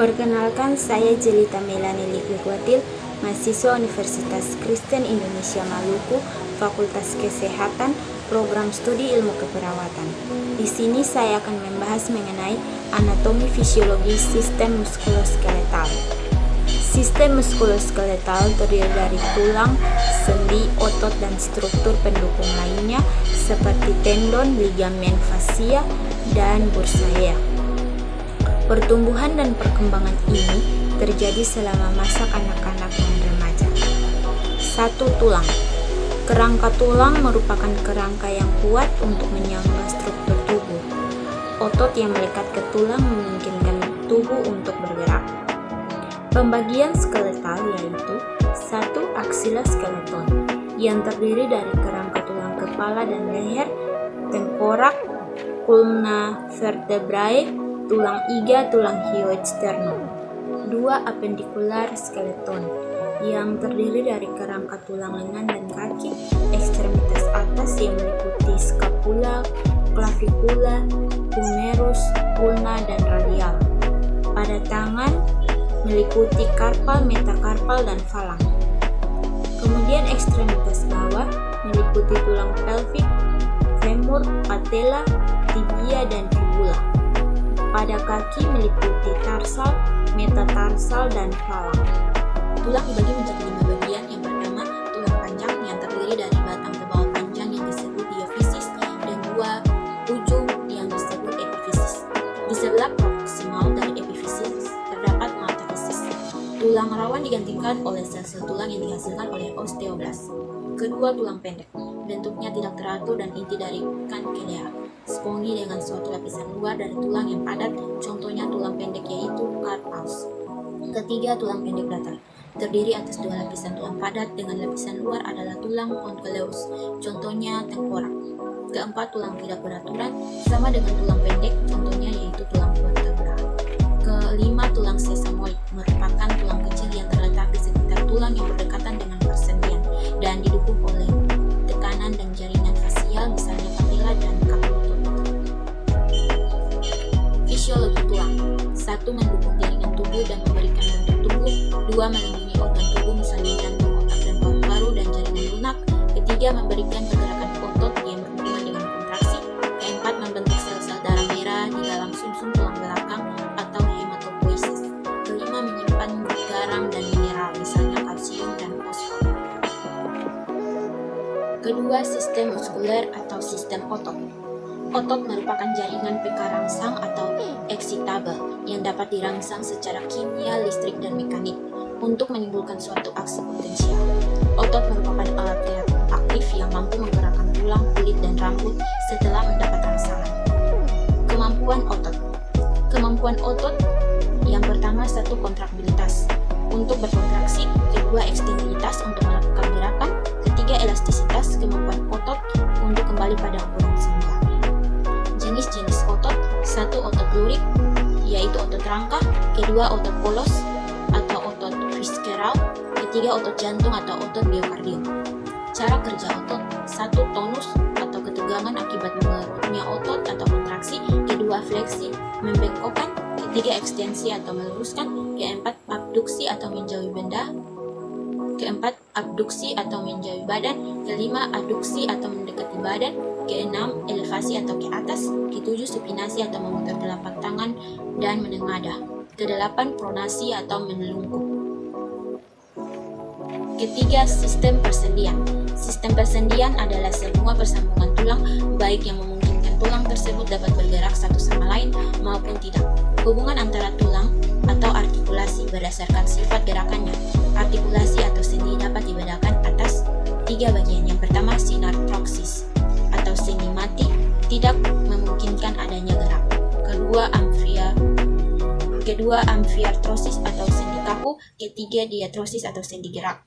Perkenalkan, saya Jelita Melani Likwikwatil, mahasiswa Universitas Kristen Indonesia Maluku, Fakultas Kesehatan, Program Studi Ilmu Keperawatan. Di sini saya akan membahas mengenai anatomi fisiologi sistem muskuloskeletal. Sistem muskuloskeletal terdiri dari tulang, sendi, otot, dan struktur pendukung lainnya seperti tendon, ligamen fasia, dan bursa. Pertumbuhan dan perkembangan ini terjadi selama masa kanak-kanak dan remaja. 1. Tulang. Kerangka tulang merupakan kerangka yang kuat untuk menyangga struktur tubuh. Otot yang melekat ke tulang memungkinkan tubuh untuk bergerak. Pembagian skeletal yaitu 1. Aksila skeleton yang terdiri dari kerangka tulang kepala dan leher, tengkorak, columna vertebrae, tulang iga, tulang hyoid sternum. 2. Apendikular skeleton yang terdiri dari kerangka tulang lengan dan kaki, ekstremitas atas yang meliputi scapula, clavikula, humerus, ulna, dan radial. Pada tangan meliputi karpal, metakarpal, dan falang. Kemudian ekstremitas bawah meliputi tulang pelvik, femur, patella, tibia, dan fibula. Pada kaki meliputi tarsal, metatarsal, dan falang. Tulang dibagi menjadi 5 bagian. Yang pertama, tulang panjang yang terdiri dari batang tebal panjang yang disebut diaphysis dan 2 ujung yang disebut epifisis. Di sebelah proksimal dari epifisis terdapat metaphysis. Tulang rawan digantikan oleh sel-sel tulang yang dihasilkan oleh osteoblas. Kedua, tulang pendek. Bentuknya tidak teratur dan inti dari kankelea, spongi dengan suatu lapisan luar dari tulang yang padat, contohnya tulang pendek yaitu carpals. Ketiga, tulang pendek datar. Terdiri atas 2 lapisan tulang padat dengan lapisan luar adalah tulang concholeus, contohnya tengkorak. Keempat, tulang tidak beraturan, sama dengan tulang pendek, contohnya yaitu tulang vertebra. Kelima, tulang sesamoid, merupakan tulang kecil yang terletak di sekitar tulang yang berdekatan dengan persendian dan didukung oleh tekanan dan jaringan fasial, misalnya patella dan kaki lutut. Fisiologi tulang. 1. Mendukung jaringan tubuh dan memberikan bentuk tubuh. 2. Melindungi organ tubuh, misalnya jantung, otak, dan paru-paru dan jaringan lunak. Ketiga, memberikan pergerakan otot yang berhubungan dengan kontraksi. Keempat, membentuk sel-sel darah merah di dalam sumsum tulang belakang atau hematopoiesis. Kelima, menyimpan garam dan mineral, misalnya kalsium dan fosfor. Kedua, sistem muskuler atau sistem otot. Otot merupakan jaringan peka rangsang atau excitable yang dapat dirangsang secara kimia, listrik, dan mekanik untuk menimbulkan suatu aksi potensial. Otot merupakan alat aktif yang mampu menggerakkan tulang, kulit, dan rambut setelah mendapat rangsangan. Kemampuan otot. Kemampuan otot yang pertama 1. Kontraktilitas untuk berkontraksi, kedua ekstensibilitas untuk melakukan gerakan, ketiga elastisitas, kemampuan otot untuk kembali pada ukuran semula. Jenis-jenis otot. 1. Otot lurik, yaitu otot rangka. Kedua, otot polos atau otot visceral. Ketiga, otot jantung atau otot miokardium. Cara kerja otot. 1. Tonus atau ketegangan akibat mengerutnya otot atau kontraksi. Kedua, fleksi, membengkokkan. Ketiga, ekstensi atau meluruskan. Keempat, abduksi atau menjauhi benda. Keempat, abduksi atau menjauhi badan. Kelima, aduksi atau mendekati badan. Keenam, elevasi atau ke atas. Ketujuh, supinasi atau memutar telapak tangan dan menengadah. Kedelapan, pronasi atau menelungkup. Ketiga, sistem persendian. Sistem persendian adalah semua persambungan tulang, baik yang memungkinkan tulang tersebut dapat bergerak satu sama lain maupun tidak. Hubungan antara tulang atau artikulasi berdasarkan sifat gerakannya. Artikulasi atau sendi dapat dibedakan atas 3 bagian. Yang pertama, sinartroksis atau sendi mati, tidak memungkinkan adanya gerak. Kedua, amfiartrosis atau sendi kaku. Ketiga, diartrosis atau sendi gerak.